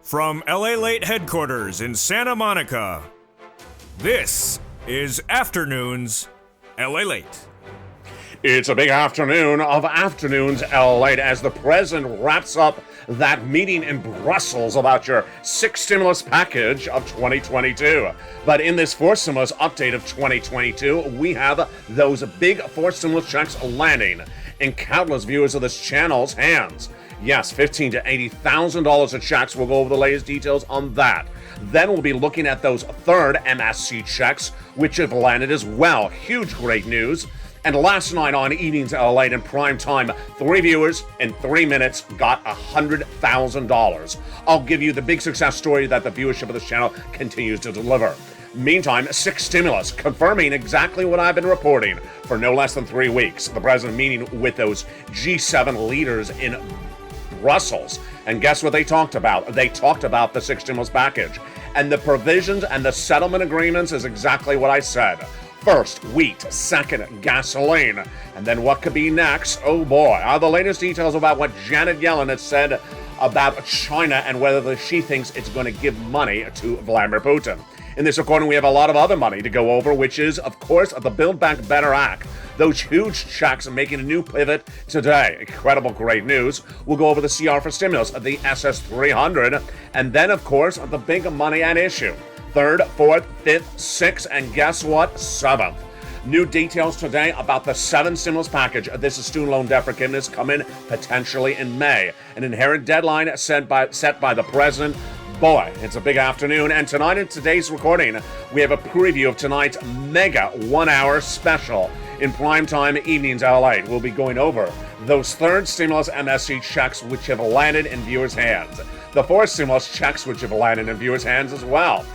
From LALATE headquarters in Santa Monica, this is Afternoons LALATE. It's a big afternoon of afternoons LALATE as the president wraps up that meeting in Brussels about your sixth stimulus package of 2022. But in this fourth stimulus update of 2022, we have those big four stimulus checks landing in countless viewers of this channel's hands. Yes, $15,000 to $80,000 of checks. We'll go over the latest details on that. Then we'll be looking at those third MSC checks, which have landed as well. Huge, great news. And last night on Evenings LALATE in prime time, 3 viewers in 3 minutes got $100,000. I'll give you the big success story that the viewership of this channel continues to deliver. Meantime, 6 stimulus, confirming exactly what I've been reporting for no less than 3 weeks. The president meeting with those G7 leaders in Brussels. And guess what they talked about? They talked about the 6 stimulus package. And the provisions and the settlement agreements is exactly what I said. First, wheat. Second, gasoline. And then what could be next? Oh boy, are the latest details about what Janet Yellen has said about China and whether she thinks it's going to give money to Vladimir Putin. In this recording, we have a lot of other money to go over, which is, of course, the Build Back Better Act. Those huge checks are making a new pivot today. Incredible, great news. We'll go over the CR for stimulus, the SS300, and then, of course, the big money at issue. Third, fourth, fifth, sixth, and guess what? Seventh. New details today about the 7th stimulus package. This is student loan debt forgiveness coming potentially in May. An inherent deadline set by the president. Boy, it's a big afternoon. And tonight in today's recording, we have a preview of tonight's mega 1-hour special in primetime Evenings LALATE. We'll be going over those third stimulus MSC checks which have landed in viewers' hands. The fourth stimulus checks which have landed in viewers' hands as well.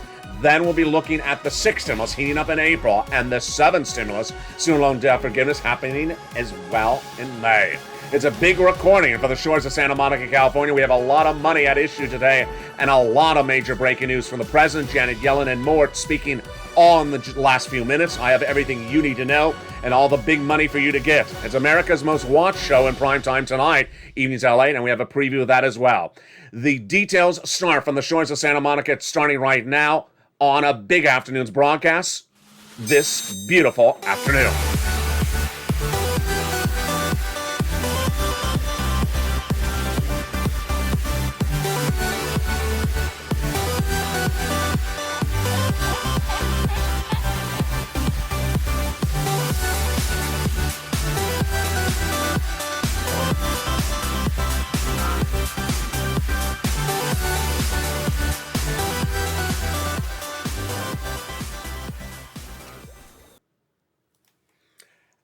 Then we'll be looking at the 6th stimulus heating up in April and the 7th stimulus student loan debt forgiveness happening as well in May. It's a big recording for the shores of Santa Monica, California. We have a lot of money at issue today and a lot of major breaking news from the president, Janet Yellen, and more speaking on the last few minutes. I have everything you need to know and all the big money for you to get. It's America's most watched show in prime time tonight, Evenings LALATE, and we have a preview of that as well. The details start from the shores of Santa Monica, starting right now on a big afternoon's broadcast this beautiful afternoon.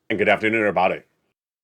And good afternoon, everybody.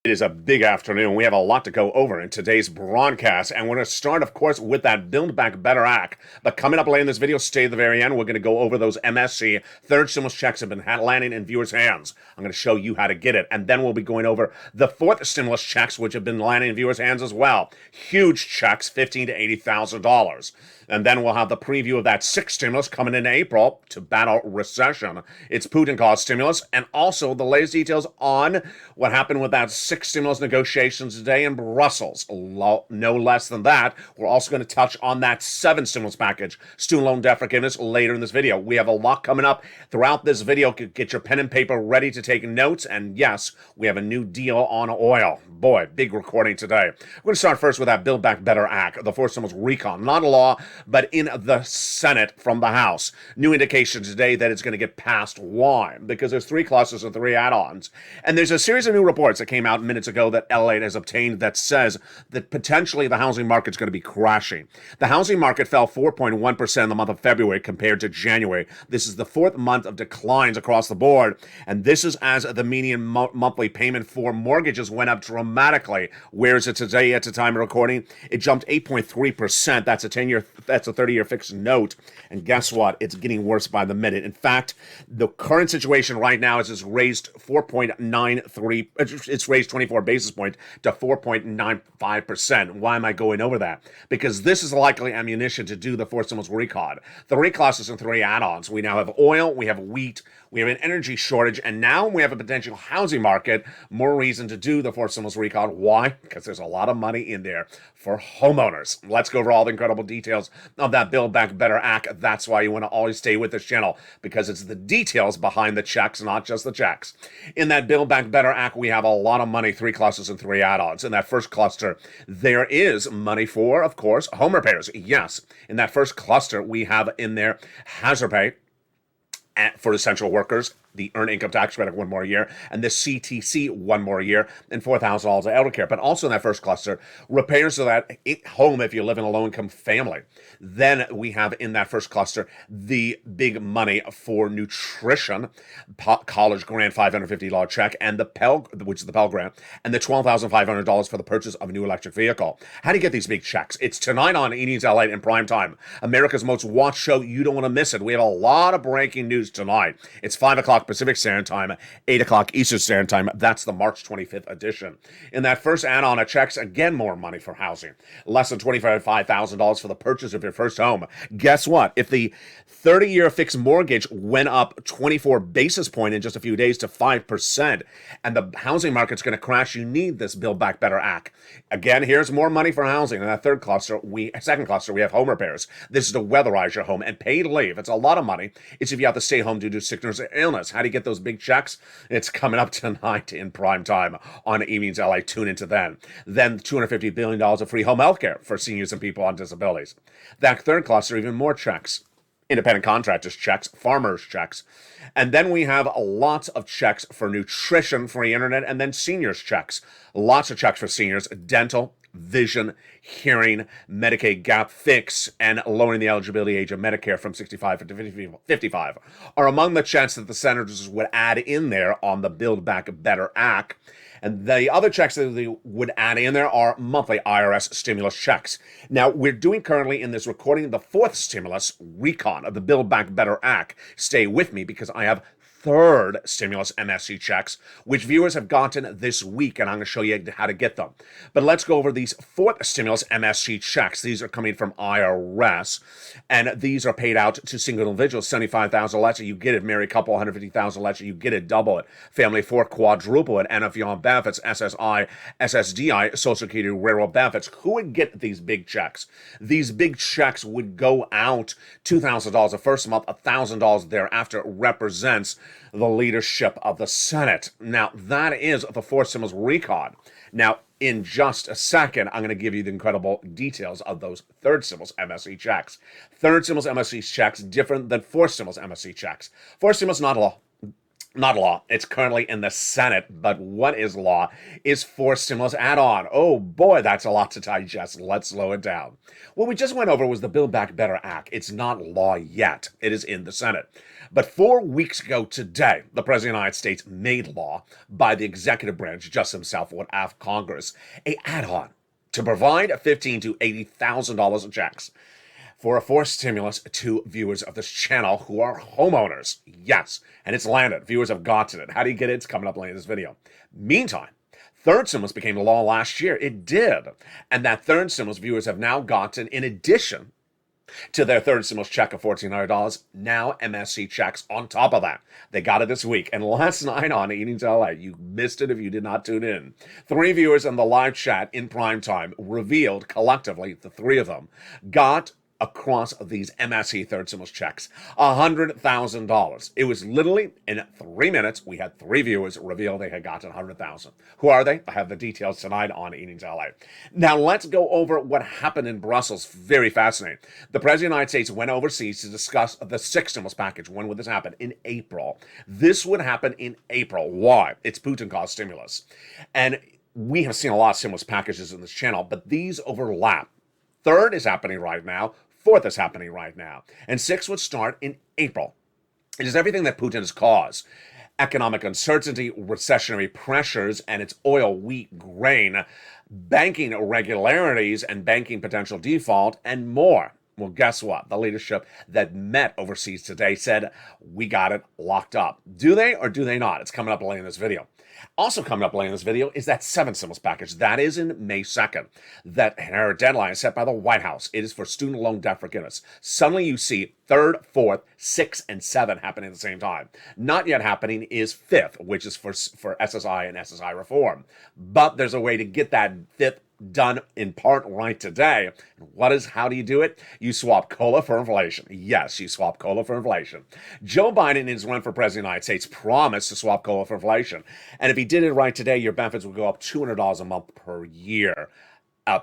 It is a big afternoon. We have a lot to go over in today's broadcast, and we're going to start, of course, with that Build Back Better Act. But coming up later in this video, stay at the very end. We're going to go over those MSC third stimulus checks have been landing in viewers' hands. I'm going to show you how to get it, and then we'll be going over the fourth stimulus checks, which have been landing in viewers' hands as well. Huge checks, $15,000 to $80,000. And then we'll have the preview of that 6th stimulus coming in April to battle recession. It's Putin-caused stimulus, and also the latest details on what happened with that 6th stimulus negotiations today in Brussels. No less than that. We're also going to touch on that 7th stimulus package, student loan debt forgiveness, later in this video. We have a lot coming up throughout this video. Get your pen and paper ready to take notes. And yes, we have a new deal on oil. Boy, big recording today. We're going to start first with that Build Back Better Act, the fourth stimulus recon. Not a law, but in the Senate from the House. New indication today that it's going to get passed. Why? Because there's 3 clauses and 3 add-ons. And there's a series of new reports that came out minutes ago that LALATE has obtained that says that potentially the housing market's going to be crashing. The housing market fell 4.1% in the month of February compared to January. This is the 4th month of declines across the board. And this is as the median monthly payment for mortgages went up dramatically. Where is it today at the time of recording? It jumped 8.3%. That's a 30-year fixed note. And guess what? It's getting worse by the minute. In fact, the current situation right now is it's raised 4.93. It's raised 24 basis point to 4.95%. Why am I going over that? Because this is likely ammunition to do the four stimulus recon. 3 classes and 3 add-ons. We now have oil, we have wheat, we have an energy shortage, and now we have a potential housing market. More reason to do the four stimulus recon. Why? Because there's a lot of money in there for homeowners. Let's go over all the incredible details of that Build Back Better Act. That's why you want to always stay with this channel, because it's the details behind the checks, not just the checks. In that Build Back Better Act, we have a lot of money, 3 clusters and 3 add-ons. In that first cluster, there is money for, of course, home repairs. Yes, in that first cluster, we have in there hazard pay for essential workers, the Earned Income Tax Credit 1 more year, and the CTC 1 more year, and $4,000 of elder care. But also in that first cluster, repairs to that home if you live in a low-income family. Then we have in that first cluster the big money for nutrition, college grant $550 check, and the Pell, which is the Pell Grant, and the $12,500 for the purchase of a new electric vehicle. How do you get these big checks? It's tonight on E! News LA in prime time, America's most watched show. You don't want to miss it. We have a lot of breaking news tonight. It's 5 o'clock Pacific Standard Time, 8 o'clock Eastern Standard Time. That's the March 25th edition. In that first add-on, it checks again more money for housing. Less than $25,000 for the purchase of your first home. Guess what? If the 30-year fixed mortgage went up 24 basis points in just a few days to 5%, and the housing market's going to crash, you need this Build Back Better Act. Again, here's more money for housing. In that second cluster, we have home repairs. This is to weatherize your home and paid leave. It's a lot of money. It's if you have to stay home due to sickness or illness. How do you get those big checks? It's coming up tonight in prime time on E! News LA. Tune into then. Then $250 billion of free home health care for seniors and people on disabilities. That third cluster, even more checks. Independent contractors checks, farmers checks. And then we have lots of checks for nutrition, free internet, and then seniors checks. Lots of checks for seniors, dental, vision, hearing, Medicaid gap fix, and lowering the eligibility age of Medicare from 65 to 55 are among the checks that the senators would add in there on the Build Back Better Act. And the other checks that they would add in there are monthly IRS stimulus checks. Now, we're doing currently in this recording the 4th stimulus recon of the Build Back Better Act. Stay with me because I have 3rd stimulus MSC checks, which viewers have gotten this week, and I'm going to show you how to get them. But let's go over these 4th stimulus MSC checks. These are coming from IRS, and these are paid out to single individuals, $75,000 less, you get it. Married couple, $150,000 less, you get it, double it. Family 4, quadruple it. And if you're on benefits, SSI, SSDI, Social Security, Railroad benefits, who would get these big checks? These big checks would go out $2,000 the first month, $1,000 thereafter. Represents the leadership of the Senate. Now, that is the 4th stimulus recon. Now, in just a second, I'm going to give you the incredible details of those 3rd stimulus MSC checks. 3rd stimulus MSC checks different than 4th stimulus MSC checks. 4th stimulus not law. Not law. It's currently in the Senate, but what is law is 4th stimulus add-on. Oh boy, that's a lot to digest. Let's slow it down. What we just went over was the Build Back Better Act. It's not law yet. It is in the Senate. But 4 weeks ago today, the President of the United States made law by the executive branch, just himself, would ask Congress, a add-on to provide $15,000 to $80,000 in checks for a 4th stimulus to viewers of this channel who are homeowners. Yes, and it's landed. Viewers have gotten it. How do you get it? It's coming up later in this video. Meantime, 3rd stimulus became law last year. It did. And that 3rd stimulus viewers have now gotten, in addition to their 3rd stimulus check of $1,400, now MSC checks on top of that. They got it this week. And last night on E! News LA, you missed it if you did not tune in. 3 viewers in the live chat in prime time revealed collectively, the 3 of them, got across these MSC 3rd stimulus checks, $100,000. It was literally in 3 minutes. We had 3 viewers reveal they had gotten $100,000. Who are they? I have the details tonight on E! News LA. Now let's go over what happened in Brussels. Very fascinating. The President of the United States went overseas to discuss the 6th stimulus package. When would this happen? In April. This would happen in April. Why? It's Putin-caused stimulus. And we have seen a lot of stimulus packages in this channel, but these overlap. 3rd is happening right now. 4th is happening right now. And 6th would start in April. It is everything that Putin has caused. Economic uncertainty, recessionary pressures, and its oil, wheat, grain, banking irregularities, and banking potential default, and more. Well, guess what? The leadership that met overseas today said, we got it locked up. Do they or do they not? It's coming up later in this video. Also coming up later in this video is that 7 stimulus package. That is in May 2nd. That deadline is set by the White House. It is for student loan debt forgiveness. Suddenly you see 3rd, 4th, 6th, and 7 happening at the same time. Not yet happening is 5th, which is for SSI and SSI reform. But there's a way to get that 5th done in part right today. How do you do it? You swap COLA for inflation. Yes, you swap COLA for inflation. Joe Biden, in his run for president of the United States, promised to swap COLA for inflation. And if he did it right today, your benefits would go up $200 a month per year.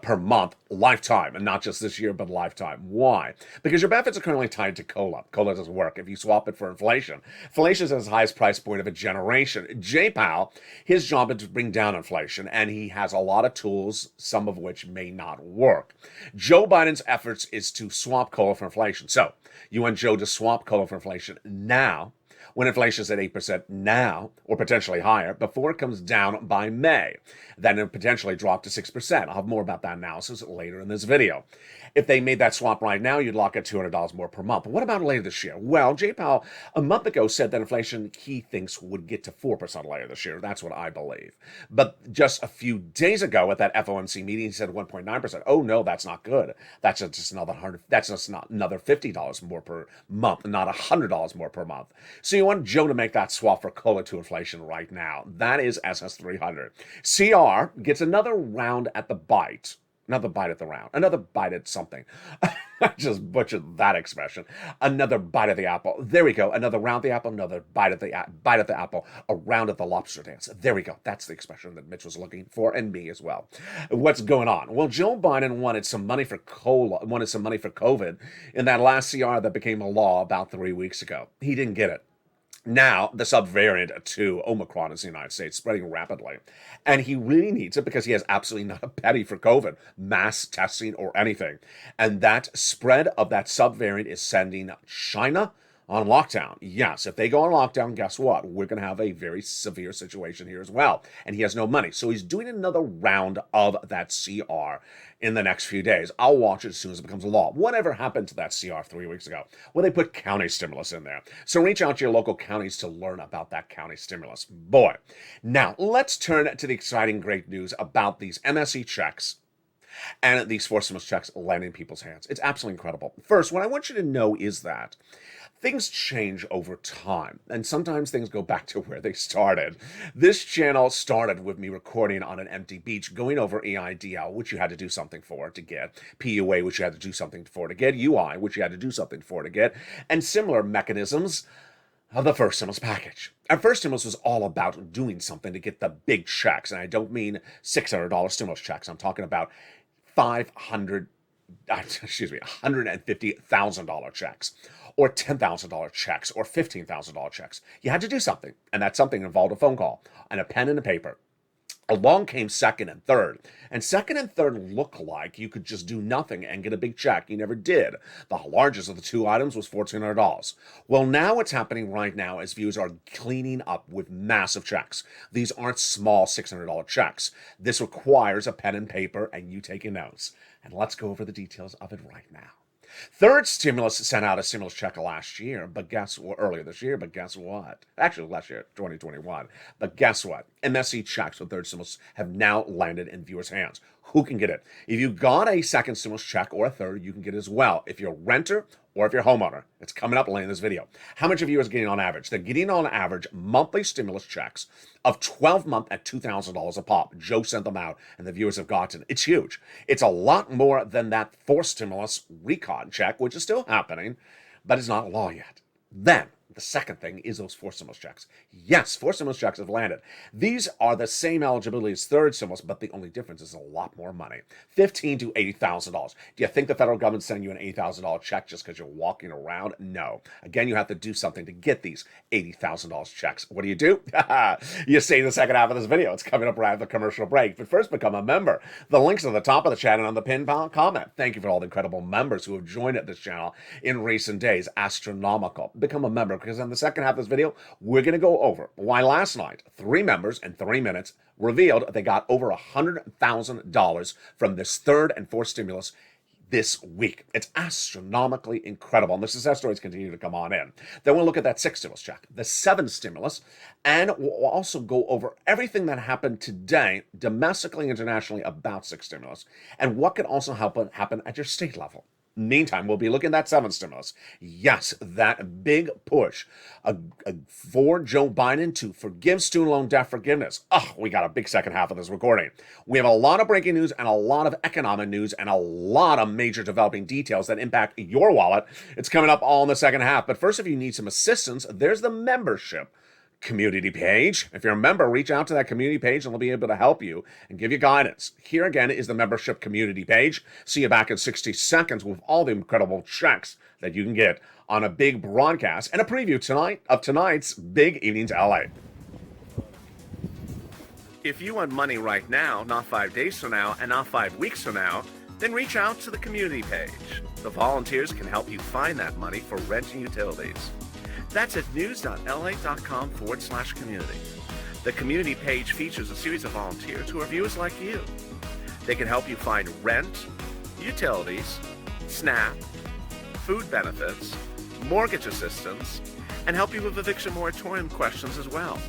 Per month, lifetime, and not just this year, but lifetime. Why? Because your benefits are currently tied to COLA. COLA doesn't work if you swap it for inflation. Inflation is at its highest price point of a generation. J-Powell, his job is to bring down inflation, and he has a lot of tools, some of which may not work. Joe Biden's efforts is to swap COLA for inflation. So, you want Joe to swap COLA for inflation now, when inflation is at 8% now, or potentially higher, before it comes down by May. Then it'll potentially drop to 6%. I'll have more about that analysis later in this video. If they made that swap right now, you'd lock at $200 more per month. But what about later this year? Well, Jay Powell a month ago said that inflation he thinks would get to 4% later this year. That's what I believe. But just a few days ago at that FOMC meeting, he said 1.9%. Oh no, that's not good. That's just another $50 more per month, not $100 more per month. So you want Joe to make that swap for COLA to inflation right now. That is SS300. CR gets another round at the bite. Another bite at the round. Another bite at something. I just butchered that expression. Another bite at the apple. There we go. Another round at the apple. Another bite at the apple. A round at the lobster dance. There we go. That's the expression that Mitch was looking for, and me as well. What's going on? Well, Joe Biden wanted some money for COVID in that last CR that became a law about 3 weeks ago. He didn't get it. Now, the subvariant to Omicron is in the United States, spreading rapidly. And he really needs it because he has absolutely not a penny for COVID, mass testing, or anything. And that spread of that subvariant is sending China on lockdown. Yes, if they go on lockdown, guess what? We're going to have a very severe situation here as well. And he has no money. So he's doing another round of that CR in the next few days. I'll watch it as soon as it becomes a law. Whatever happened to that CR 3 weeks ago? Well, they put county stimulus in there. So reach out to your local counties to learn about that county stimulus. Boy. Now, let's turn to the exciting great news about these MSE checks and these forced stimulus checks landing in people's hands. It's absolutely incredible. First, what I want you to know is that things change over time, and sometimes things go back to where they started. This channel started with me recording on an empty beach, going over EIDL, which you had to do something for to get, PUA, which you had to do something for to get, UI, which you had to do something for to get, and similar mechanisms of the first stimulus package. Our first stimulus was all about doing something to get the big checks, and I don't mean $600 stimulus checks. I'm talking about $150,000 checks, or $10,000 checks, or $15,000 checks. You had to do something, and that something involved a phone call and a pen and a paper. Along came second and third, and second and third looked like you could just do nothing and get a big check. You never did. The largest of the two items was $1,400. Well, now what's happening right now is viewers are cleaning up with massive checks. These aren't small $600 checks. This requires a pen and paper and you taking notes. And let's go over the details of it right now. Third stimulus sent out a stimulus check earlier this year, but guess what? Actually, last year, 2021. But guess what? MSE checks for third stimulus have now landed in viewers' hands. Who can get it? If you got a second stimulus check or a third, you can get it as well. If you're a renter or if you're a homeowner, it's coming up later in this video. How much of you is getting on average? They're getting on average monthly stimulus checks of 12 month at $2,000 a pop. Joe sent them out and the viewers have gotten. It's huge. It's a lot more than that forced stimulus recon check, which is still happening, but it's not law yet. Then, the second thing is those forced stimulus checks. Yes, forced stimulus checks have landed. These are the same eligibility as third stimulus, but the only difference is a lot more money. $15,000 to $80,000. Do you think the federal government's sending you an $80,000 check just because you're walking around? No. Again, you have to do something to get these $80,000 checks. What do? You see the second half of this video. It's coming up right after the commercial break. But first, become a member. The link's at the top of the channel and on the pinned comment. Thank you for all the incredible members who have joined this channel in recent days. Astronomical. Become a member, because in the second half of this video, we're going to go over why last night, 3 members in 3 minutes revealed they got over $100,000 from this third and fourth stimulus this week. It's astronomically incredible, and the success stories continue to come on in. Then we'll look at that 6th stimulus check, the 7th stimulus, and we'll also go over everything that happened today, domestically and internationally, about 6th stimulus, and what can also happen at your state level. Meantime, we'll be looking at that 7th stimulus. Yes, that big push for Joe Biden to forgive student loan debt forgiveness. Oh, we got a big second half of this recording. We have a lot of breaking news and a lot of economic news and a lot of major developing details that impact your wallet. It's coming up all in the second half. But first, if you need some assistance, there's the membership community page. If you're a member, reach out to that community page and they'll be able to help you and give you guidance. Here again is the membership community page. See you back in 60 seconds with all the incredible checks that you can get on a big broadcast and a preview tonight of tonight's Big Evenings LA. If you want money right now, not 5 days from now, and not 5 weeks from now, then reach out to the community page. The volunteers can help you find that money for rent and utilities. That's at news.la.com/community. The community page features a series of volunteers who are viewers like you. They can help you find rent, utilities, SNAP, food benefits, mortgage assistance, and help you with eviction moratorium questions as well.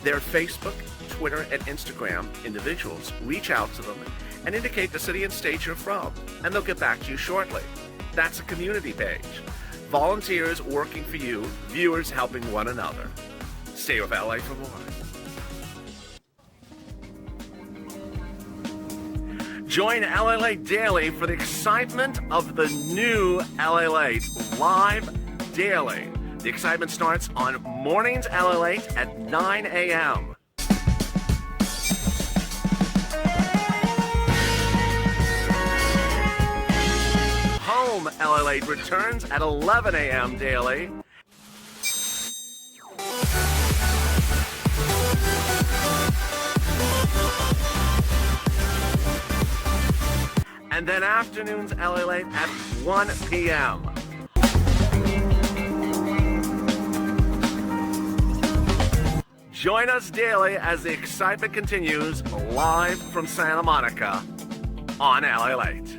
Their Facebook, Twitter, and Instagram individuals reach out to them and indicate the city and state you're from, and they'll get back to you shortly. That's a community page. Volunteers working for you, viewers helping one another. Stay with LA for more. Join LALATE daily for the excitement of the new LALATE live daily. The excitement starts on mornings LALATE at 9 a.m. Home LALATE returns at 11 a.m. daily. And then afternoons LALATE at 1 p.m. Join us daily as the excitement continues live from Santa Monica on LALATE.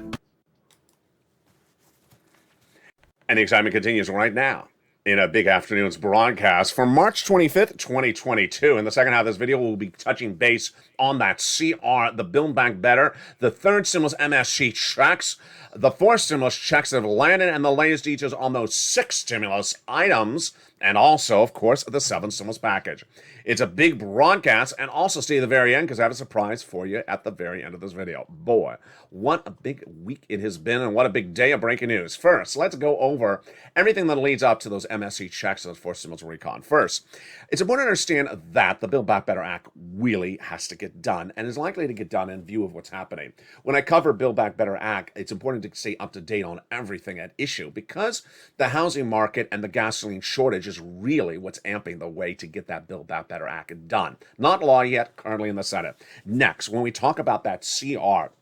And the excitement continues right now in a Big Afternoons broadcast for March 25th, 2022. In the second half of this video, we'll be touching base on that CR, the Build Back Better, the 3rd stimulus MSC checks, the 4th stimulus checks that have landed, and the latest details on those 6 stimulus items, and also, of course, the 7th stimulus package. It's a big broadcast, and also stay to the very end because I have a surprise for you at the very end of this video. Boy, what a big week it has been, and what a big day of breaking news. First, let's go over everything that leads up to those MSC checks, those 4 stimulus recon. First, it's important to understand that the Build Back Better Act really has to get done, and is likely to get done in view of what's happening. When I cover Build Back Better Act, it's important to stay up to date on everything at issue, because the housing market and the gasoline shortage is really what's amping the way to get that Build Back Better Act done. Not law yet, currently in the Senate. Next, when we talk about that CR,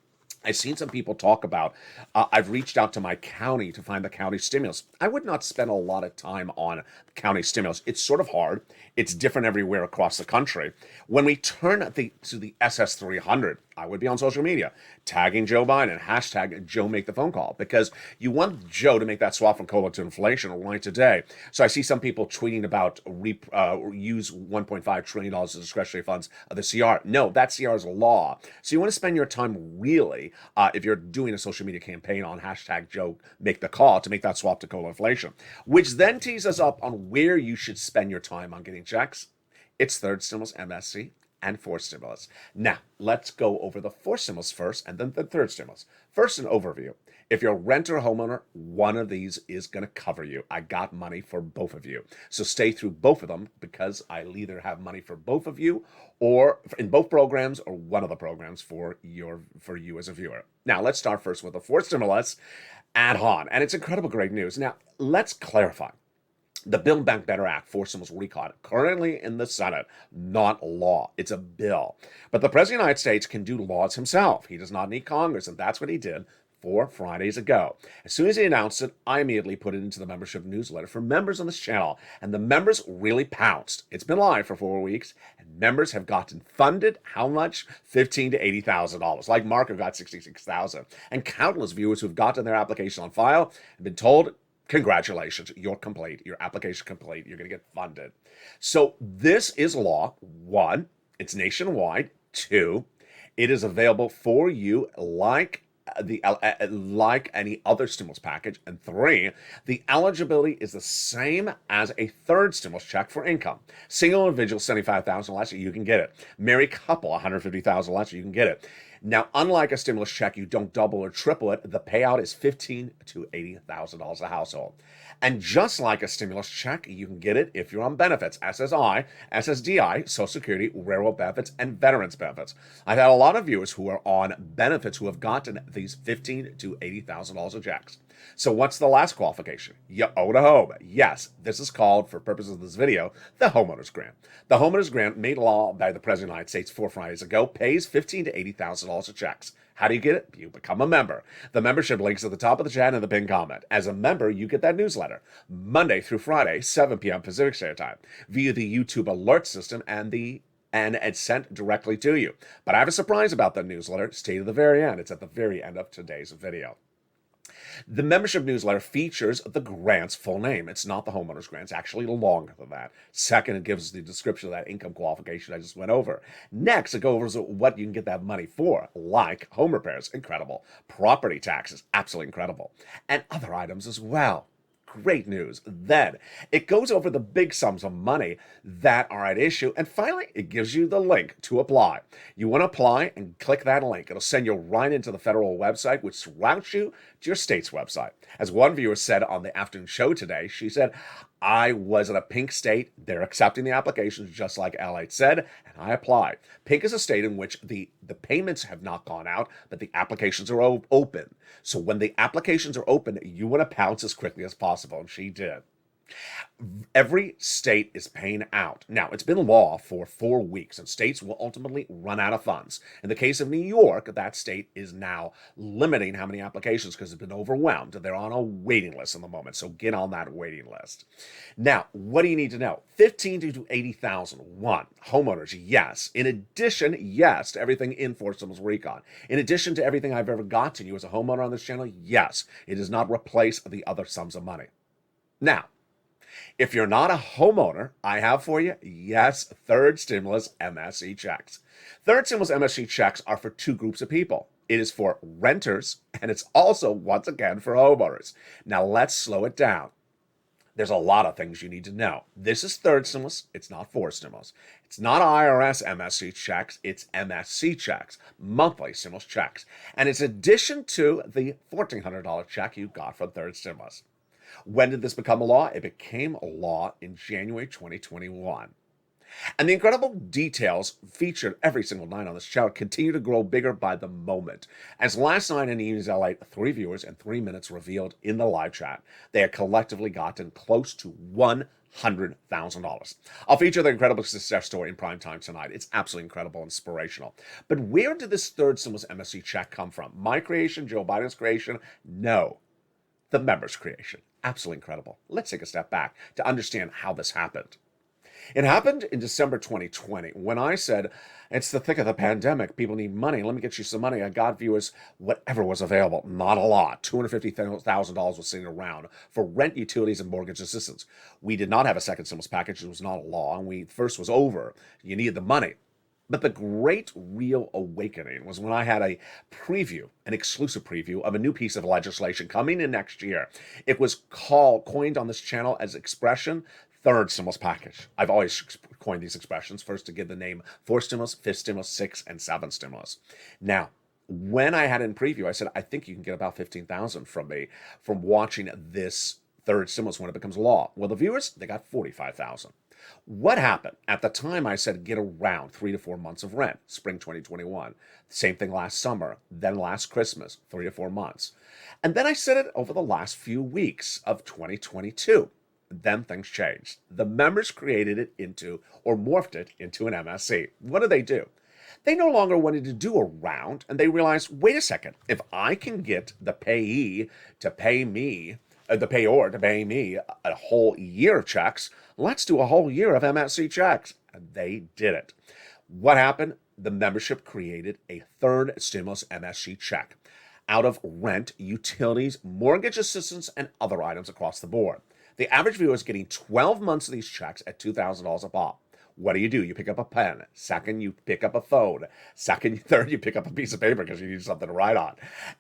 I've seen some people talk about, I've reached out to my county to find the county stimulus. I would not spend a lot of time on county stimulus. It's sort of hard. It's different everywhere across the country. When we turn to the SS300, I would be on social media, tagging Joe Biden, hashtag Joe make the phone call, because you want Joe to make that swap from COLA to inflation right today. So I see some people tweeting about use $1.5 trillion of discretionary funds of the CR. No, that CR is law. So you want to spend your time really, if you're doing a social media campaign on hashtag Joe make the call to make that swap to COLA inflation, which then tees us up on where you should spend your time on getting checks. It's 3rd stimulus, MSC, and 4th stimulus. Now, let's go over the 4th stimulus first, and then the 3rd stimulus. First, an overview. If you're a renter or homeowner, one of these is going to cover you. I got money for both of you. So stay through both of them, because I'll either have money for both of you, or in both programs, or one of the programs for you as a viewer. Now, let's start first with the 4th stimulus add-on, and it's incredible great news. Now, let's clarify. The Build Back Better Act, 4 stimulus recon, currently in the Senate, not law. It's a bill. But the President of the United States can do laws himself. He does not need Congress, and that's what he did 4 Fridays ago. As soon as he announced it, I immediately put it into the membership newsletter for members on this channel, and the members really pounced. It's been live for 4 weeks, and members have gotten funded. How much? $15,000 to $80,000. Like Mark, who got $66,000, and countless viewers who've gotten their application on file and been told, congratulations, you're complete. Your application complete. You're going to get funded. So this is law. 1, it's nationwide. 2, it is available for you like any other stimulus package. And 3, the eligibility is the same as a third stimulus check for income. Single individual, $75,000 less, you can get it. Married couple, $150,000 less, you can get it. Now, unlike a stimulus check, you don't double or triple it. The payout is $15,000 to $80,000 a household. And just like a stimulus check, you can get it if you're on benefits, SSI, SSDI, Social Security, railroad benefits, and veterans benefits. I've had a lot of viewers who are on benefits who have gotten these $15,000 to $80,000 of checks. So what's the last qualification? You own a home. Yes, this is called, for purposes of this video, the homeowner's grant. The homeowner's grant, made law by the President of the United States 4 Fridays ago, pays $15,000 to $80,000 of checks. How do you get it? You become a member. The membership link's at the top of the chat and the pinned comment. As a member, you get that newsletter Monday through Friday, 7 p.m. Pacific Standard Time, via the YouTube alert system, and it's sent directly to you. But I have a surprise about that newsletter. Stay to the very end. It's at the very end of today's video. The membership newsletter features the grant's full name. It's not the homeowner's grant. It's actually longer than that. Second, it gives the description of that income qualification I just went over. Next, it goes over what you can get that money for, like home repairs, incredible. Property taxes, absolutely incredible. And other items as well. Great news. Then it goes over the big sums of money that are at issue. And finally, it gives you the link to apply. You want to apply and click that link. It'll send you right into the federal website, which routes you to your state's website. As one viewer said on the afternoon show today, she said, I was in a pink state. They're accepting the applications just like LALATE said, and I applied. Pink is a state in which the payments have not gone out, but the applications are open. So when the applications are open, you want to pounce as quickly as possible, and she did. Every state is paying out. Now, it's been law for 4 weeks, and states will ultimately run out of funds. In the case of New York, that state is now limiting how many applications because it's been overwhelmed. They're on a waiting list in the moment, so get on that waiting list. Now, what do you need to know? 15,000 to 80,000. 1, homeowners, yes. In addition, yes, to everything in Forced Stimulus Recon. In addition to everything I've ever got to you as a homeowner on this channel, yes, it does not replace the other sums of money. Now, if you're not a homeowner, I have for you, yes, third stimulus MSE checks. Third stimulus MSE checks are for 2 groups of people. It is for renters, and it's also, once again, for homeowners. Now, let's slow it down. There's a lot of things you need to know. This is third stimulus. It's not fourth stimulus. It's not IRS MSC checks. It's MSC checks, monthly stimulus checks. And it's addition to the $1,400 check you got from third stimulus. When did this become a law? It became a law in January 2021. And the incredible details featured every single night on this channel continue to grow bigger by the moment. As last night in the Evenings LA, 3 viewers in 3 minutes revealed in the live chat, they had collectively gotten close to $100,000. I'll feature the incredible success story in prime time tonight. It's absolutely incredible, inspirational. But where did this third stimulus MSC check come from? My creation? Joe Biden's creation? No. The members' creation. Absolutely incredible. Let's take a step back to understand how this happened. It happened in December 2020 when I said, it's the thick of the pandemic. People need money. Let me get you some money. I got viewers, whatever was available. Not a lot. $250,000 was sitting around for rent, utilities, and mortgage assistance. We did not have a second stimulus package. It was not a law. And first was over. You needed the money. But the great real awakening was when I had a preview, an exclusive preview of a new piece of legislation coming in next year. It was coined on this channel as expression third stimulus package. I've always coined these expressions first to give the name fourth stimulus, fifth stimulus, sixth, and seventh stimulus. Now, when I had it in preview, I said, I think you can get about 15,000 from me from watching this third stimulus when it becomes law. Well, the viewers, they got 45,000. What happened? At the time, I said get around 3 to 4 months of rent, spring 2021. Same thing last summer, then last Christmas, 3 to 4 months. And then I said it over the last few weeks of 2022. Then things changed. The members created it into, or morphed it into an MSC. What do? They no longer wanted to do a round, and they realized, wait a second, if I can get the payee to pay me, the payor to pay me a whole year of checks, let's do a whole year of MSC checks. And they did it. What happened? The membership created a third stimulus MSC check out of rent, utilities, mortgage assistance, and other items across the board. The average viewer is getting 12 months of these checks at $2,000 a pop. What do? You pick up a pen. Second, you pick up a phone. Third, you pick up a piece of paper because you need something to write on.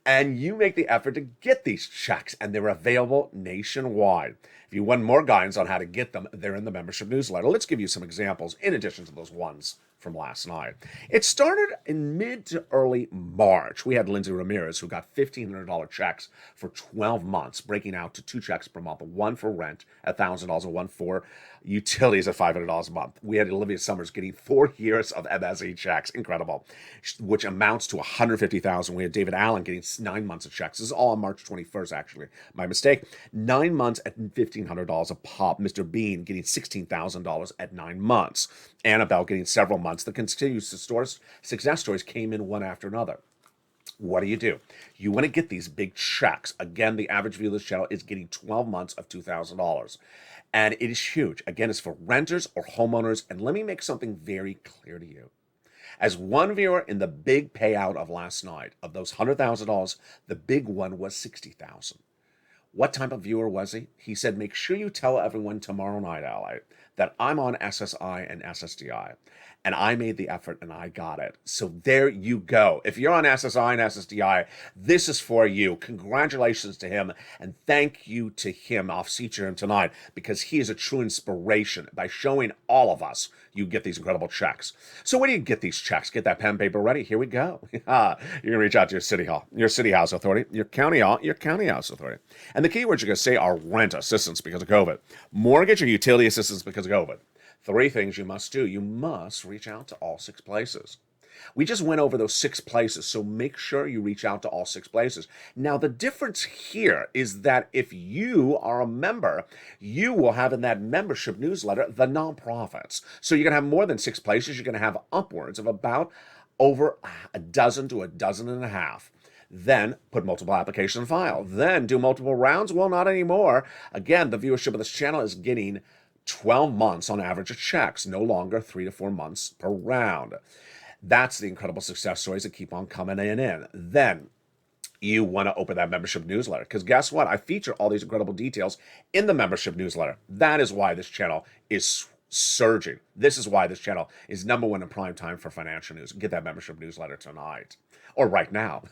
And you make the effort to get these checks, and they're available nationwide. If you want more guidance on how to get them, they're in the membership newsletter. Let's give you some examples in addition to those ones from last night. It started in mid to early March. We had Lindsay Ramirez, who got $1,500 checks for 12 months, breaking out to 2 checks per month, one for rent at $1,000 and one for utilities at $500 a month. We had Olivia Summers getting 4 years of MSE checks, incredible, which amounts to $150,000. We had David Allen getting 9 months of checks. This is all on March 21st, actually. My mistake. 9 months at $1,500 a pop. Mr. Bean getting $16,000 at 9 months. Annabelle getting several months. The continuous success stories came in one after another. What do? You want to get these big checks. Again, the average view of this channel is getting 12 months of $2,000. And it is huge. Again, it's for renters or homeowners. And let me make something very clear to you. As one viewer in the big payout of last night, of those $100,000, the big one was $60,000. What type of viewer was he? He said, make sure you tell everyone tomorrow night, LA, that I'm on SSI and SSDI. And I made the effort and I got it. So there you go. If you're on SSI and SSDI, this is for you. Congratulations to him. And thank you to him. I'll feature him tonight because he is a true inspiration. By showing all of us, you get these incredible checks. So where do you get these checks? Get that pen and paper ready. Here we go. You're going to reach out to your city hall, your city house authority, your county house authority. And the keywords you're going to say are rent assistance because of COVID, mortgage or utility assistance because of COVID. 3 things you must do. You must reach out to all 6 places. We just went over those 6 places, so make sure you reach out to all 6 places. Now, the difference here is that if you are a member, you will have in that membership newsletter the nonprofits. So you're going to have more than 6 places. You're going to have upwards of about over a dozen to a dozen and a half. Then put multiple applications in file. Then do multiple rounds. Well, not anymore. Again, the viewership of this channel is getting 12 months on average of checks, no longer 3 to 4 months per round. That's the incredible success stories that keep on coming in. Then you want to open that membership newsletter because guess what? I feature all these incredible details in the membership newsletter. That is why this channel is surging. This is why this channel is #1 in prime time for financial news. Get that membership newsletter tonight or right now.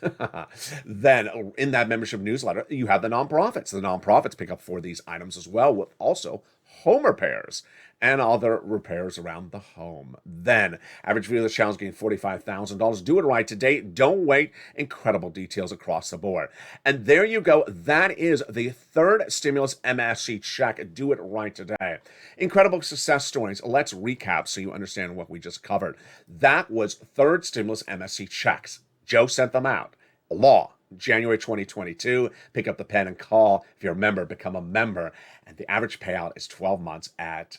Then in that membership newsletter, you have the nonprofits. The nonprofits pick up for these items as well, with also home repairs and other repairs around the home. Then average view of the channel is getting $45,000. Do it right today. Don't wait. Incredible details across the board. And there you go. That is the third stimulus MSC check. Do it right today. Incredible success stories. Let's recap so you understand what we just covered. That was third stimulus MSC checks. Joe sent them out. Law. January 2022, pick up the pen and call. If you're a member, become a member. And the average payout is 12 months at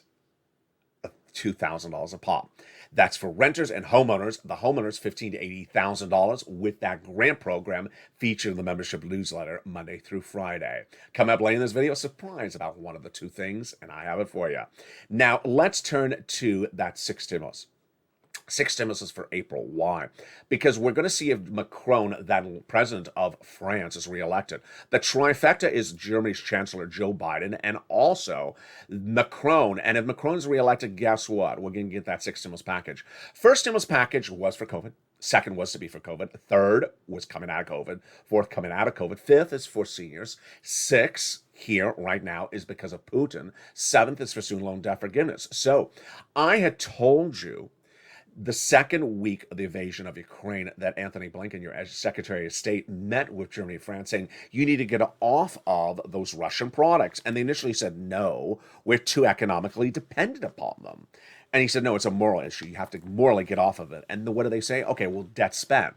$2,000 a pop. That's for renters and homeowners. The homeowners, $15,000 to $80,000 with that grant program featured in the membership newsletter Monday through Friday. Coming up later in this video, a surprise about one of the 2 things, and I have it for you. Now, let's turn to that 6 stimulus. 6 stimuluses for April. Why? Because we're going to see if Macron, that president of France, is reelected. The trifecta is Germany's Chancellor Joe Biden and also Macron. And if Macron is reelected, guess what? We're going to get that 6 stimulus package. First stimulus package was for COVID. Second was to be for COVID. Third was coming out of COVID. Fourth, coming out of COVID. Fifth is for seniors. 6 here right now is because of Putin. 7th is for student loan debt forgiveness. So I had told you the second week of the invasion of Ukraine that Anthony Blinken, your Secretary of State, met with Germany and France saying, you need to get off of those Russian products. And they initially said, no, we're too economically dependent upon them. And he said, no, it's a moral issue. You have to morally get off of it. And what do they say? Okay, well, debt spent.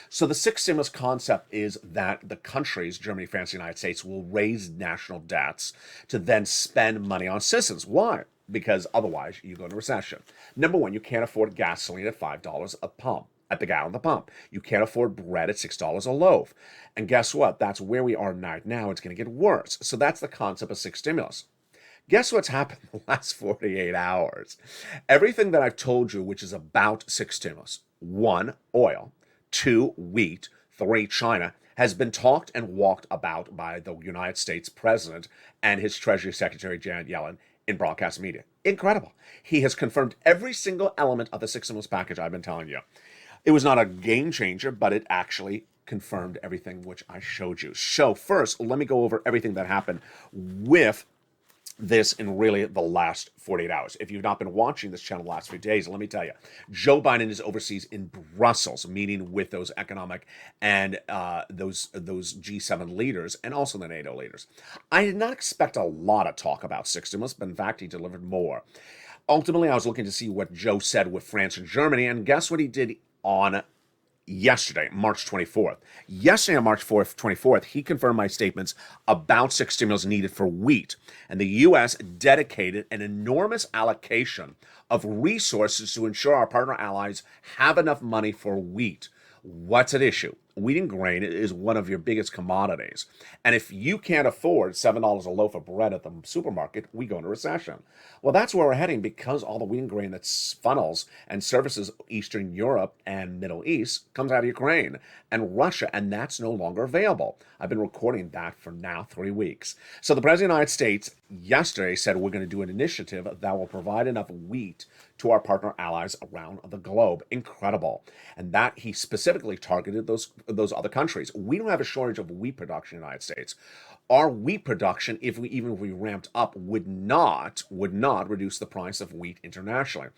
So the 6 stimulus concept is that the countries, Germany, France, the United States, will raise national debts to then spend money on citizens. Why? because otherwise you go into recession. Number one, you can't afford gasoline at $5 a pump. At the gallon of the pump. You can't afford bread at $6 a loaf. And guess what? That's where we are right now. It's going to get worse. So that's the concept of six stimulus. Guess what's happened in the last 48 hours? Everything that I've told you, which is about six stimulus. 1, oil. 2, wheat. 3, China, has been talked and walked about by the United States president and his Treasury Secretary, Janet Yellen, in broadcast media. Incredible. He has confirmed every single element of the six stimulus package I've been telling you. It was not a game changer, but it actually confirmed everything which I showed you. So first, let me go over everything that happened with this in really the last 48 hours. If you've not been watching this channel the last few days, let me tell you, Joe Biden is overseas in Brussels, meeting with those economic and those G7 leaders and also the NATO leaders. I did not expect a lot of talk about six stimulus, but in fact, he delivered more. Ultimately, I was looking to see what Joe said with France and Germany, and guess what he did on yesterday, March 24th. Yesterday, on March 24th, he confirmed my statements about six stimulus needed for wheat. And the U.S. dedicated an enormous allocation of resources to ensure our partner allies have enough money for wheat. What's at issue? Wheat and grain is one of your biggest commodities. And if you can't afford $7 a loaf of bread at the supermarket, we go into recession. Well, that's where we're heading because all the wheat and grain that funnels and services Eastern Europe and Middle East comes out of Ukraine and Russia, and that's no longer available. I've been recording that for now 3 weeks. So the President of the United States yesterday said we're going to do an initiative that will provide enough wheat to our partner allies around the globe. Incredible. And that he specifically targeted those other countries. We don't have a shortage of wheat production in the United States. Our wheat production, even if we ramped up, would not reduce the price of wheat internationally.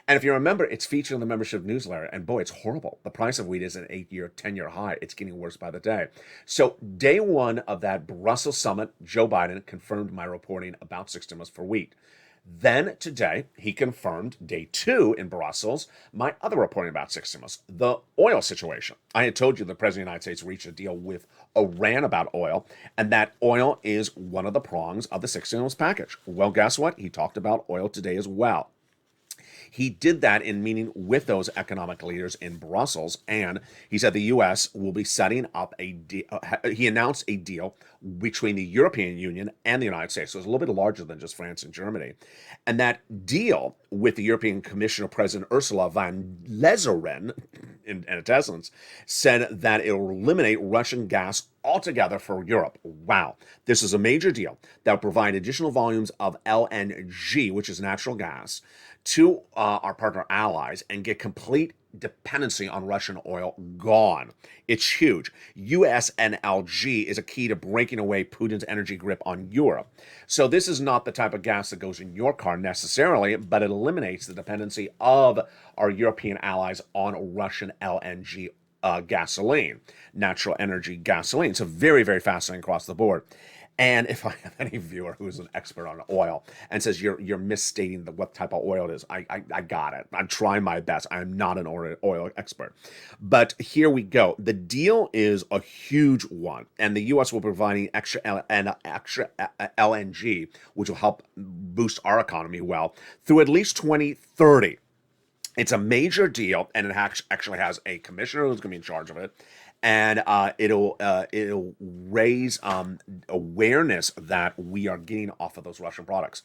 And if you remember, it's featured in the membership newsletter, and boy, it's horrible. The price of wheat is an 8-year, 10-year high. It's getting worse by the day. So day one of that Brussels summit, Joe Biden confirmed my reporting about six stimulus for wheat. Then today, he confirmed day 2 in Brussels, my other reporting about six stimulus, the oil situation. I had told you the President of the United States reached a deal with Iran about oil, and that oil is one of the prongs of the six stimulus package. Well, guess what? He talked about oil today as well. He did that in meeting with those economic leaders in Brussels, and he said the U.S. will be setting up a deal. He announced a deal between the European Union and the United States. So it's a little bit larger than just France and Germany. And that deal with the European Commissioner President Ursula von der Leyen, in its essence, said that it will eliminate Russian gas altogether for Europe. Wow. This is a major deal that will provide additional volumes of LNG, which is natural gas, to our partner allies and get complete dependency on Russian oil gone. It's huge. US and LNG is a key to breaking away Putin's energy grip on Europe. So this is not the type of gas that goes in your car necessarily, but it eliminates the dependency of our European allies on Russian LNG gasoline, natural energy gasoline. So very, very fascinating across the board. And if I have any viewer who is an expert on oil and says you're misstating what type of oil it is, I got it. I'm trying my best. I am not an oil expert. But here we go. The deal is a huge one, and the U.S. will be providing extra LNG, which will help boost our economy well through at least 2030. It's a major deal, and it actually has a commissioner who's going to be in charge of it. And it'll raise awareness that we are getting off of those Russian products.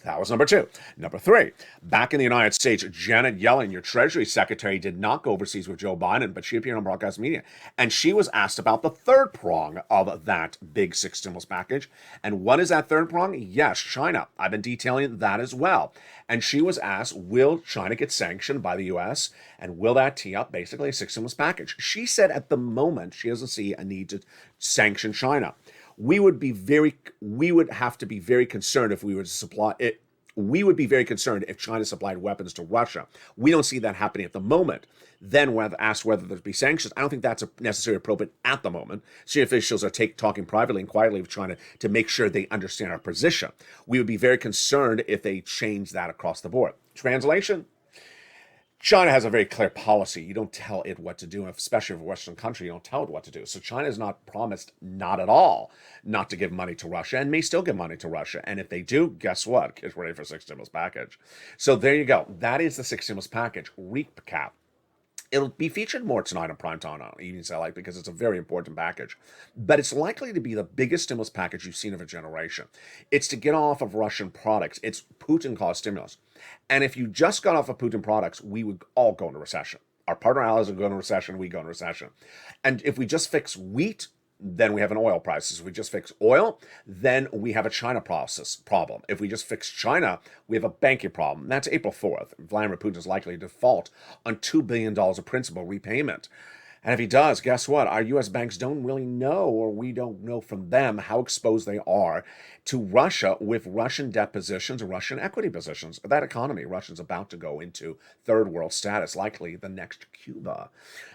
That was number 2. Number 3, back in the United States, Janet Yellen, your Treasury Secretary, did not go overseas with Joe Biden, but she appeared on broadcast media. And she was asked about the third prong of that big six stimulus package. And what is that third prong? Yes, China. I've been detailing that as well. And she was asked, will China get sanctioned by the U.S.? And will that tee up basically a six stimulus package? She said at the moment she doesn't see a need to sanction China. We would have to be very concerned if we were to supply it. We would be very concerned if China supplied weapons to Russia. We don't see that happening at the moment. Then when asked whether there'd be sanctions, I don't think that's necessarily appropriate at the moment. Senior officials are talking privately and quietly with China to make sure they understand our position. We would be very concerned if they change that across the board. Translation? China has a very clear policy. You don't tell it what to do, especially if a Western country, you don't tell it what to do. So China is not promised, not at all, not to give money to Russia, and may still give money to Russia. And if they do, guess what? Get ready for sixth stimulus package. So there you go. That is the sixth stimulus package. Recap. It'll be featured more tonight on primetime on Evening Satellite because it's a very important package. But it's likely to be the biggest stimulus package you've seen of a generation. It's to get off of Russian products. It's Putin-caused stimulus. And if you just got off of Putin products, we would all go into recession. Our partner allies would go into recession, we go into recession. And if we just fix wheat, then we have an oil crisis. If we just fix oil, then we have a China problem. If we just fix China, we have a banking problem. That's April 4th. Vladimir Putin is likely to default on $2 billion of principal repayment. And if he does, guess what? Our U.S. banks don't really know, or we don't know from them, how exposed they are to Russia with Russian debt positions and Russian equity positions. That economy, Russia's about to go into third world status, likely the next Cuba.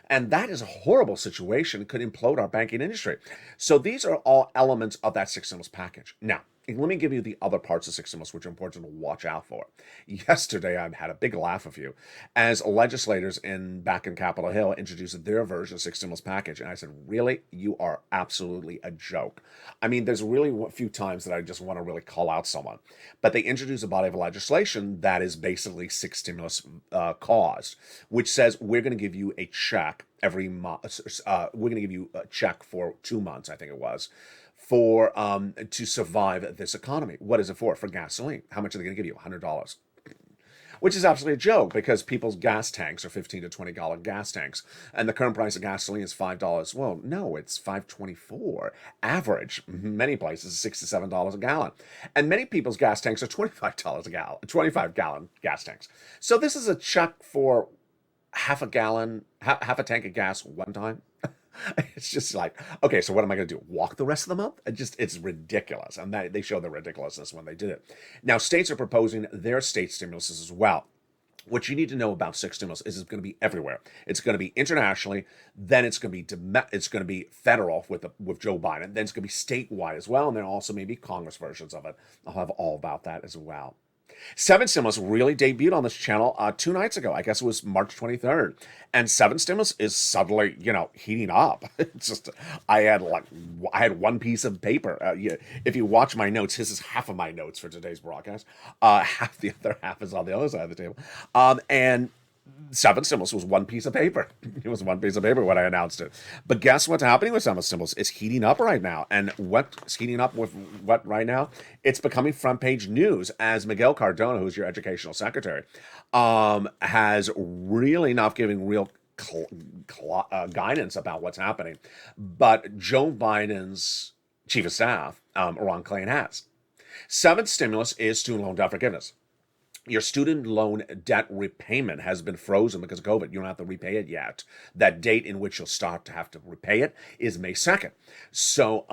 And that is a horrible situation, could implode our banking industry. So these are all elements of that sixth stimulus package. Now, let me give you the other parts of sixth stimulus, which are important to watch out for. Yesterday, I had a big laugh of you as legislators back in Capitol Hill introduced their version of sixth stimulus package. And I said, really? You are absolutely a joke. I mean, there's really a few times that I just want to really call out someone. But they introduced a body of legislation that is basically sixth stimulus caused, which says we're going to give you a check every month. We're going to give you a check for 2 months, I think it was, for to survive this economy. What is it for? For gasoline. How much are they going to give you? $100. Which is absolutely a joke because people's gas tanks are 15 to 20 gallon gas tanks, and the current price of gasoline is $5. Well, no, it's $5.24. Average, many places, $6 to $7 a gallon, and many people's gas tanks are $25 a gallon, 25 gallon gas tanks. So this is a check for half a tank of gas one time. It's just like, okay, so what am I going to do? Walk the rest of the month? It's ridiculous. And they show the ridiculousness when they did it. Now, states are proposing their state stimuluses as well. What you need to know about sixth stimulus is it's going to be everywhere. It's going to be internationally, then it's going to be federal with Joe Biden, then it's going to be statewide as well, and then also maybe Congress versions of it. I'll have all about that as well. Seven Stimulus really debuted on this channel 2 nights ago. I guess it was March 23rd. And Seven Stimulus is suddenly, heating up. It's just, I had one piece of paper. If you watch my notes, this is half of my notes for today's broadcast. Half the other half is on the other side of the table. And Seven Stimulus was one piece of paper. It was one piece of paper when I announced it. But guess what's happening with Seven Stimulus? It's heating up right now. And what's heating up with what right now? It's becoming front page news as Miguel Cardona, who's your educational secretary, has really not giving real guidance about what's happening. But Joe Biden's chief of staff, Ron Klain, has. Seventh stimulus is student loan debt forgiveness. Your student loan debt repayment has been frozen because of COVID. You don't have to repay it yet. That date in which you'll start to have to repay it is May 2nd. So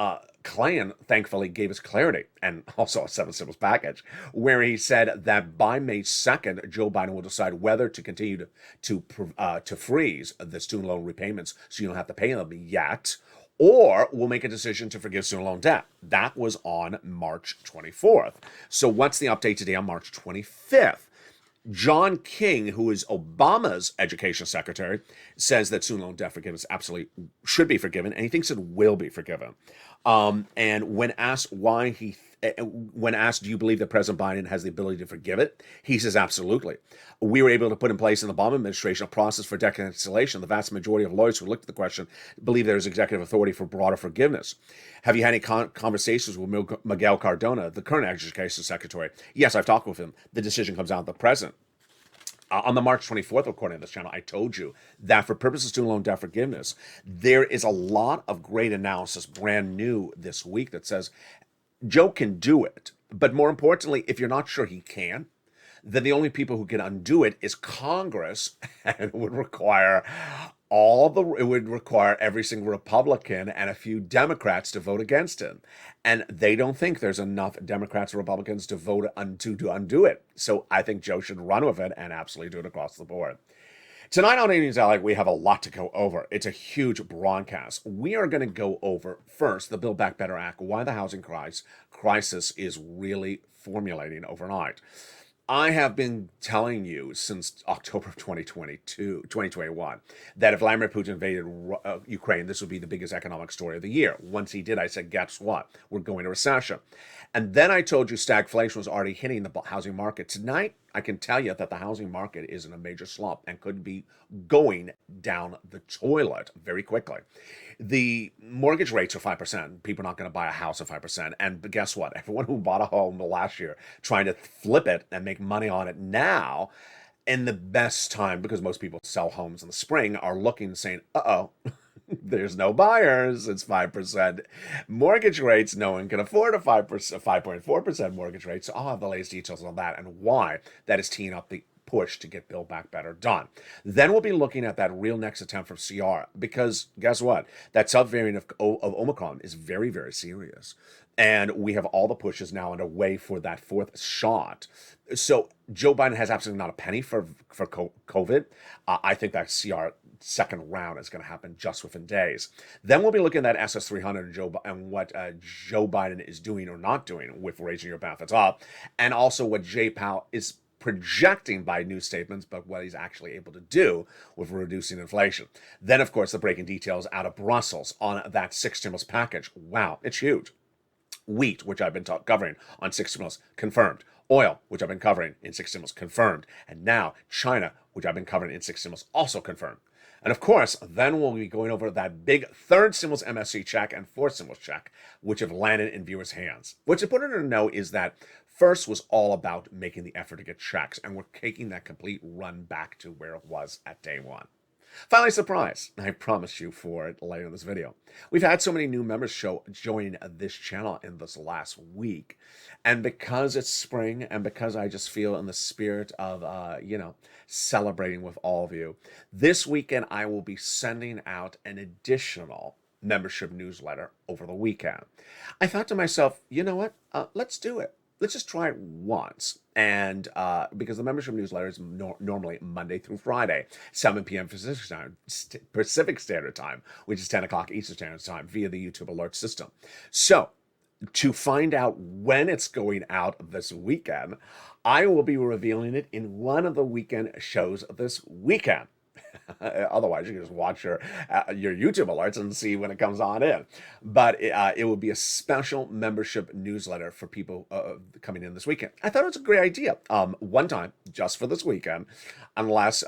Klain, thankfully, gave us clarity, and also a seven stimulus package, where he said that by May 2nd, Joe Biden will decide whether to continue to freeze the student loan repayments so you don't have to pay them yet, or we'll make a decision to forgive student loan debt. That was on March 24th. So what's the update today on March 25th? John King, who is Obama's education secretary, says that student loan debt forgiveness absolutely should be forgiven, and he thinks it will be forgiven. And when asked do you believe that President Biden has the ability to forgive it? He says, absolutely. We were able to put in place in the Obama administration a process for debt cancellation. The vast majority of lawyers who looked at the question believe there is executive authority for broader forgiveness. Have you had any conversations with Miguel Cardona, the current education secretary? Yes, I've talked with him. The decision comes out to the president. On the March 24th recording of this channel, I told you that for purposes of student loan debt forgiveness, there is a lot of great analysis brand new this week that says Joe can do it. But more importantly, if you're not sure he can, then the only people who can undo it is Congress, and it would require every single Republican and a few Democrats to vote against him. And they don't think there's enough Democrats or Republicans to vote to undo it. So I think Joe should run with it and absolutely do it across the board. Tonight on Evenings Alec, we have a lot to go over. It's a huge broadcast. We are going to go over, first, the Build Back Better Act, why the housing crisis is really formulating overnight. I have been telling you since October of 2021, that if Vladimir Putin invaded Ukraine, this would be the biggest economic story of the year. Once he did, I said, guess what? We're going to recession. And then I told you stagflation was already hitting the housing market. Tonight, I can tell you that the housing market is in a major slump and could be going down the toilet very quickly. The mortgage rates are 5%. People are not going to buy a house at 5%. And guess what? Everyone who bought a home last year trying to flip it and make money on it now, in the best time, because most people sell homes in the spring, are looking and saying, uh-oh, there's no buyers. It's 5% mortgage rates. No one can afford a 5.4% mortgage rate. So I'll have the latest details on that and why that is teeing up the push to get Build Back Better done. Then we'll be looking at that real next attempt from CR, because guess what? That subvariant of Omicron is very, very serious. And we have all the pushes now underway for that fourth shot. So Joe Biden has absolutely not a penny for COVID. I think that CR second round is going to happen just within days. Then we'll be looking at SS300 and what Joe Biden is doing or not doing with raising your benefits up, and also what Jay Powell is projecting by new statements, but what he's actually able to do with reducing inflation. Then, of course, the breaking details out of Brussels on that sixth stimulus package. Wow, it's huge. Wheat, which I've been covering on six stimulus, confirmed. Oil, which I've been covering in six stimulus, confirmed. And now China, which I've been covering in six stimulus, also confirmed. And of course, then we'll be going over that big third stimulus MSC check and fourth stimulus check, which have landed in viewers' hands. What's important to know is that first was all about making the effort to get checks, and we're taking that complete run back to where it was at day one. Finally, surprise. I promised you for it later in this video. We've had so many new members join this channel in this last week. And because it's spring and because I just feel in the spirit of, celebrating with all of you, this weekend I will be sending out an additional membership newsletter over the weekend. I thought to myself, you know what? Let's do it. Let's just try it once. And because the membership newsletter is normally Monday through Friday, 7 p.m. Pacific Standard Time, which is 10 o'clock Eastern Standard Time via the YouTube alert system. So to find out when it's going out this weekend, I will be revealing it in one of the weekend shows this weekend. Otherwise, you can just watch your YouTube alerts and see when it comes on in. But it will be a special membership newsletter for people coming in this weekend. I thought it was a great idea. One time, just for this weekend, unless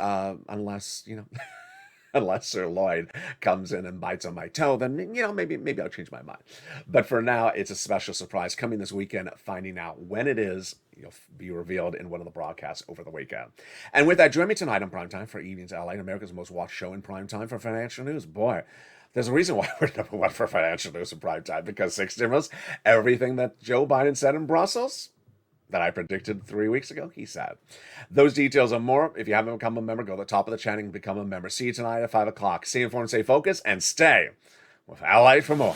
unless Sir Lloyd comes in and bites on my toe, then maybe I'll change my mind. But for now, it's a special surprise coming this weekend. Finding out when it is, you'll be revealed in one of the broadcasts over the weekend. And with that, join me tonight on Primetime for Evenings LA, America's most watched show in primetime for financial news. Boy, there's a reason why we're number one for financial news in primetime, because six stimulus, everything that Joe Biden said in Brussels that I predicted 3 weeks ago, he said. Those details and more, if you haven't become a member, go to the top of the channel and become a member. See you tonight at 5 o'clock. Stay informed, stay focused, and stay with LALATE for more.